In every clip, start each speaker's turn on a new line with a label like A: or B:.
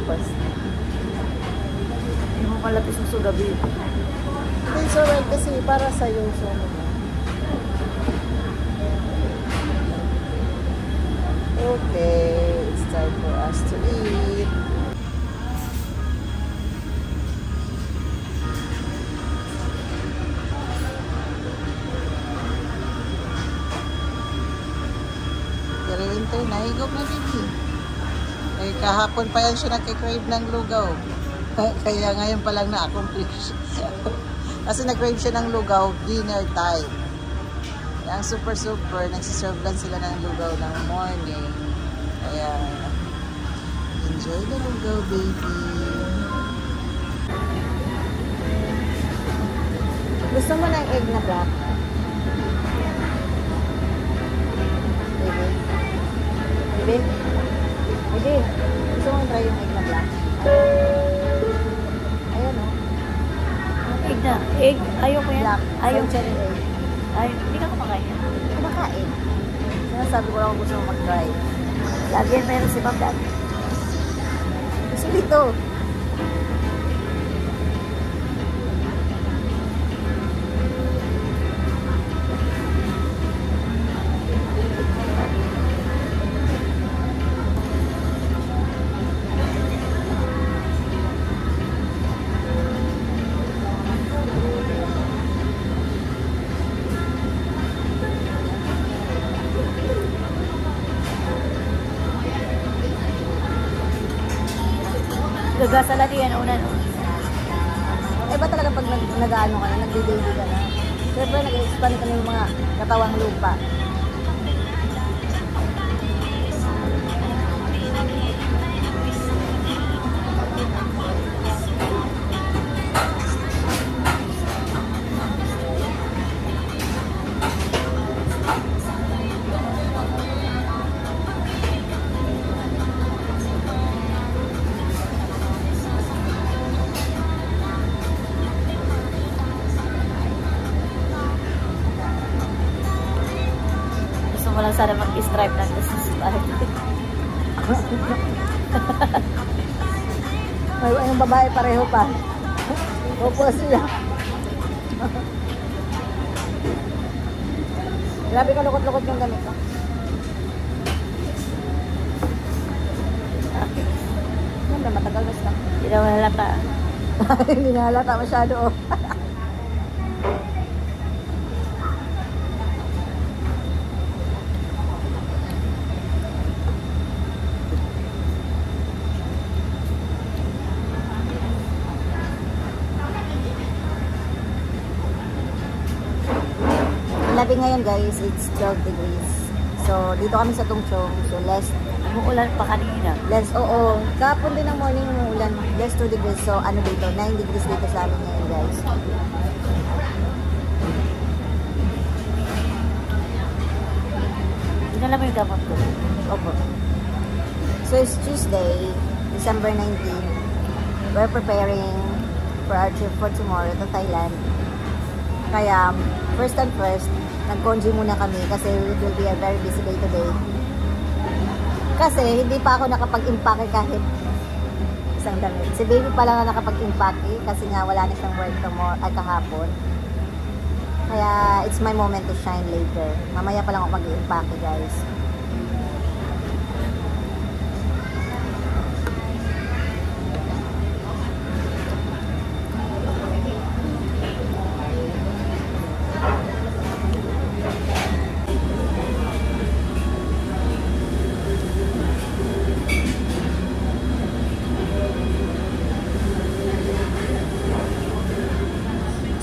A: Lapas.
B: Hindi mo malapis sa gabi.
A: It's alright kasi para sa'yo siya naman. Okay, it's time for us to eat. Pero winter, nahigop na baby. Eh, kahapon pa yan siya nagkikrave ng lugaw. Kaya ngayon pa lang na-accomplish. Kasi nag-crave siya ng lugaw, dinner time. Ang super, nagsiserve lang sila ng lugaw ng morning. Kaya, enjoy the lugaw, baby. Gusto mo ng egg na black? Baby? Baby? Baby? Gusto mo try yung egg na black? Ayan o.
B: Egg na. Egg? Ayoko yan.
A: Black.
B: Ayoko.
A: Cherry egg.
B: Ay, hindi ka kumakain yan.
A: Kumakain. Sinasabi ko lang kung gusto mo mag-try.
B: Lagi yan meron si Ma'am Dad.
A: Gusto dito.
B: Gagasa lagi yan una, no?
A: Eh ba talaga pag nag-ano ka na, nagbe-baby ka na? Siyempre nag-expand ka na yung mga katawang lupa.
B: Walang sana mag-stripe ng stripe.
A: May yung babae pareho pa. Opo sila. Grabe ka lukot-lukot yung gamit ko. Yan na, matagal na siya.
B: Hindi na halata.
A: Hindi na halata masyado. Oh. Labi ngayon guys, it's 12 degrees. So, dito kami sa Tungchong. So,
B: Umuulan pa kanina.
A: Oo. Kahapon din ng morning umuulan. Less 2 degrees. So, ano dito? 9 degrees dito sa amin ngayon guys.
B: Dinala mo yung gamot ko.
A: Opo. So, it's Tuesday, December 19. We're preparing for our trip for tomorrow to Thailand. Kaya, first and first, nag-conji muna kami kasi it will be a very busy day today. Kasi hindi pa ako nakapag-impake kahit isang damit. Si baby pa lang na nakapag-impake kasi nga wala na siyang work kahapon. Kaya it's my moment to shine later. Mamaya pa lang ako mag-impake guys.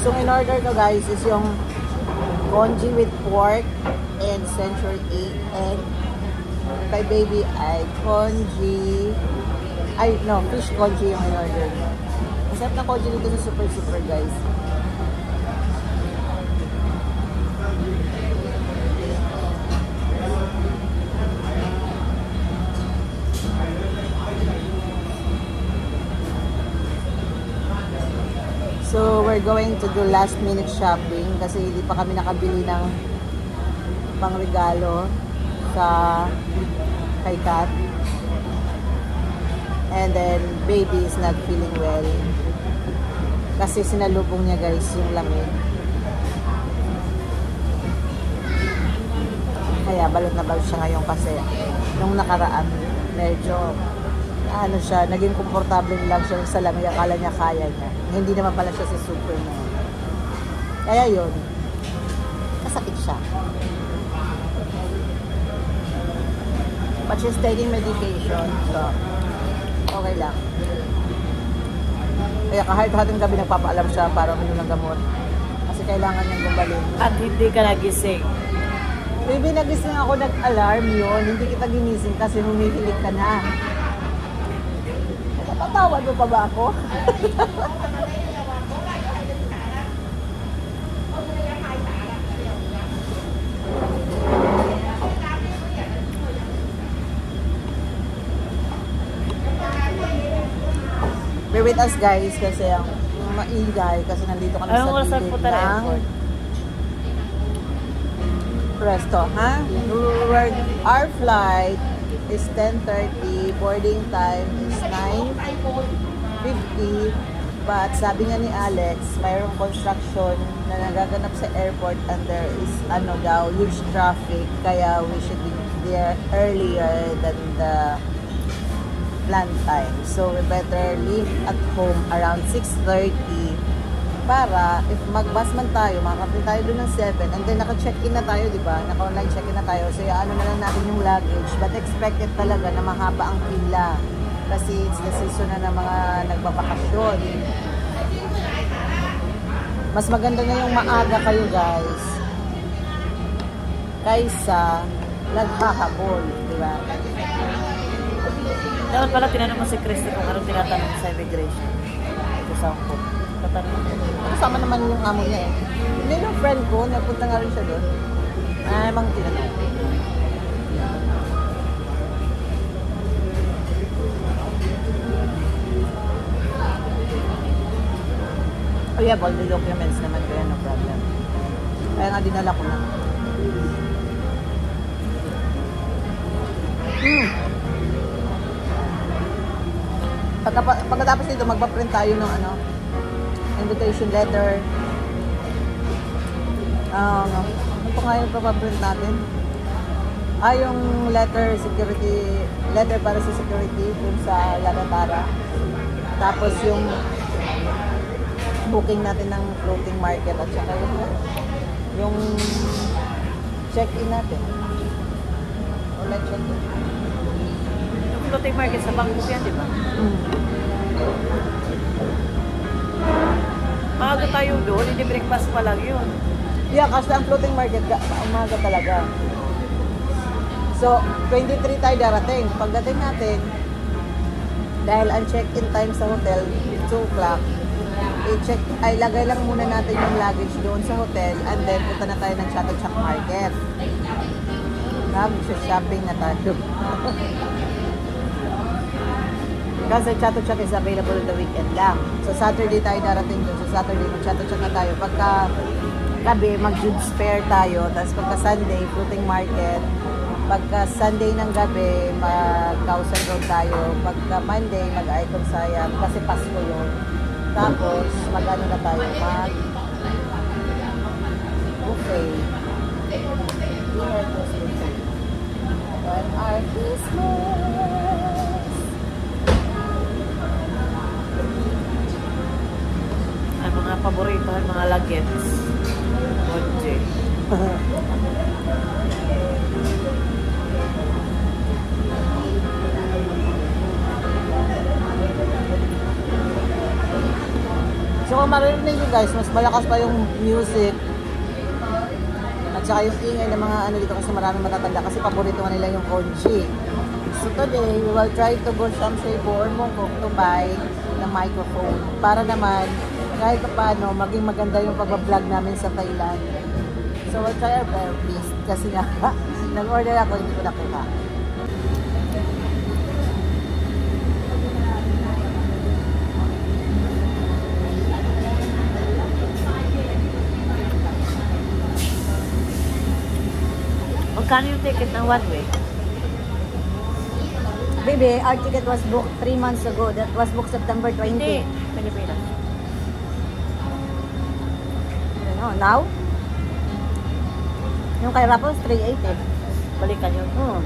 A: So, in order ko guys is yung congee with pork and century egg. Kay baby ay congee. Fish congee yung in order ko. Masarap na congee dito sa super guys. So, we're going to do last minute shopping kasi hindi pa kami nakabili ng pangregalo sa kay Kat. And then, baby is not feeling well. Kasi sinalubong niya guys yung lamig. Kaya balot na balot siya ngayon kasi nung nakaraan, medyo ano siya, naging komportable lang siya sa lamig. Akala niya kaya niya. Hindi naman pala siya si Superman. Kaya yun, kasakit siya. But she's taking medication, so okay lang. Kaya kahit hating gabi nagpapaalam siya para uminom ng gamot. Kasi kailangan niyang gumaling.
B: At hindi ka nagising.
A: Baby, nagising ako, nag-alarm yun. Hindi kita ginising kasi humihilig ka na. Napatawad mo pa ba ako? Bear with us guys kasi ang maingay kasi nandito kami
B: Anong
A: sa
B: oras
A: gilid
B: punta na
A: ng
B: airport?
A: Presto, ha? Our flight is 10:30, boarding time is 9:50, but sabi nga ni Alex, mayroong construction na nagaganap sa airport and there is ano daw, huge traffic, kaya we should be there earlier than the planned time. So, we better leave at home around 6:30 para if mag-bus man tayo, makakapit tayo doon ng 7 and then naka-check-in na tayo, di ba? Naka-online check-in na tayo. So, ano na lang natin yung luggage. But expected talaga na mahaba ang pila kasi it's the season na ng mga nagbabakasyon. Mas maganda na yung maaga kayo, guys, kaysa naghahabol, di ba?
B: Dapat pala tinanong mo si Christy kung anong tinatanong sa immigration. Ito sa ako. Tatanong ko.
A: Kasama naman yung amo niya eh. Hindi yung friend ko, nagpunta nga rin siya doon. Namang tinanong. Oh yeah, all the documents naman kaya no problem. Kaya nga dinala ko na. Pagkatapos nito, magpa-print tayo ng ano, invitation letter. Ano pa nga yung papaprint natin? Yung letter para sa security dun sa Lagatara. Tapos yung booking natin ng floating market at saka yung check-in natin. Online check-in.
B: Floating market sa Bangkok yan, di ba? Maaga tayo doon, hindi breakfast pa lang yun.
A: Yeah, kasi ang floating market, umaga talaga. So, 23 tayo darating. Pagdating natin, dahil ang check-in time sa hotel, 2 o'clock, lagay lang muna natin yung luggage doon sa hotel and then punta na tayo ng Chatuchak Market. Shopping na tayo. Kasi Chatuchak is available the weekend lang. So, Saturday tayo darating doon. So, Saturday, mag-Chatuchak na tayo. Pagka gabi, mag-Jude's Fair tayo. Tapos pagka Sunday, floating market. Pagka Sunday ng gabi, mag-Kausan Road tayo. Pagka Monday, mag-Icon Sayang. Kasi Pasko yun. Tapos, mag-ano na tayo? Mag-buffet. Dinner plus buffet. When our Christmas.
B: Mga paborito, mga lagets. Oje.
A: So kung marinig nyo guys, mas malakas pa yung music at saka yung ingay ng mga ano dito kasi maraming matatanda kasi paborito nga nila yung Conchi. So today, we will try to go Shamshay or Mongkok to buy the microphone para naman kahit paano maging maganda yung pag-vlog namin sa Thailand. So we'll try our very best kasi nga nag-order ako, hindi ko nakuha.
B: Magkano yung ticket ng one way?
C: Baby, our ticket was booked 3 months ago. That was booked September 20.
B: Hindi. Pilipinas.
C: Ano, now? Yung kay Raffles, 380.
B: Balikan yun.
C: Hmm.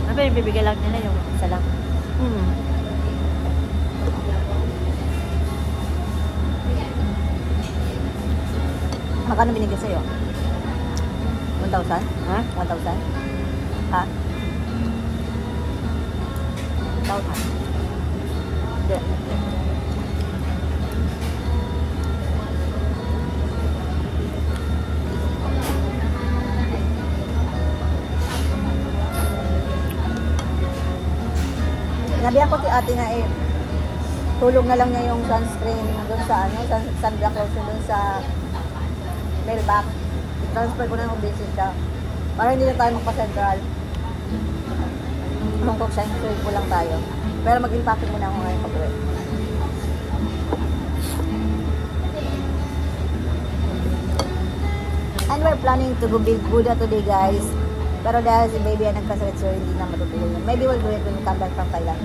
B: Ano ba yung bibigyan lang nila yung isa lang?
C: Hmm. Magkano binigay sa'yo? 1,000?
B: Ha?
C: 1,000? Ha? 1,000? Hindi. Sinabihan ko si ate na tulog na lang niya yung sunscreen doon sa sunblock lotion doon sa mailbox. I-transfer ko na yung visit siya. Para hindi na tayo magpa-central. Mungkok siya, sure ko lang tayo. Pero mag-impacting muna ako ngayon pag-uwi. And we're planning to go Big Buddha today, guys. Pero dahil si baby ay nagkasakit, so hindi na matutuloy. Maybe we'll do it when we come back from Thailand.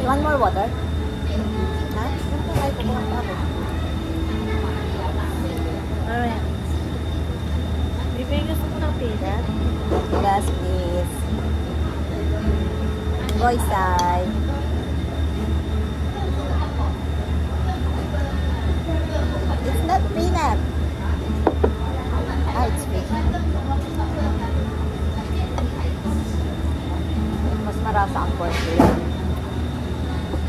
C: One more water? Ha? Ganito tayo pupunta ako.
B: Alright. Bibigyan gusto mo ng pila?
C: Yes, please. Boy side. It's not peanut. Ah, it's fish. Mas marasa ang pork nila.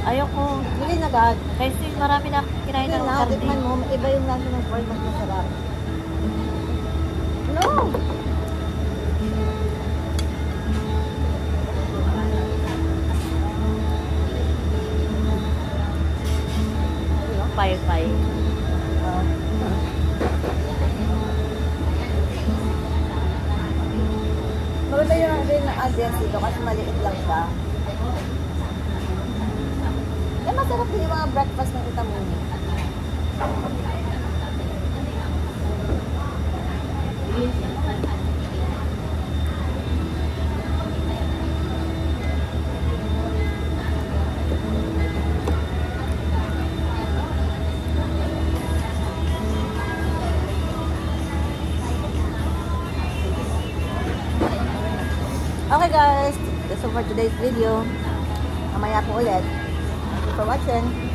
B: Ayoko.
C: Hindi na agad.
B: Kasi marami na kinain
C: Hindi
B: ng
C: na,
B: karne.
C: tikman mo. Iba yung lasa ng pork, mas masarap. No!
B: Pay-pay.
C: Maganda yung rin ng audience dito kasi maliit lang siya. Masarap din yung mga breakfast ng Itamuni. Okay guys, that's all for today's video. Mamaya po ulit. Thank you for watching.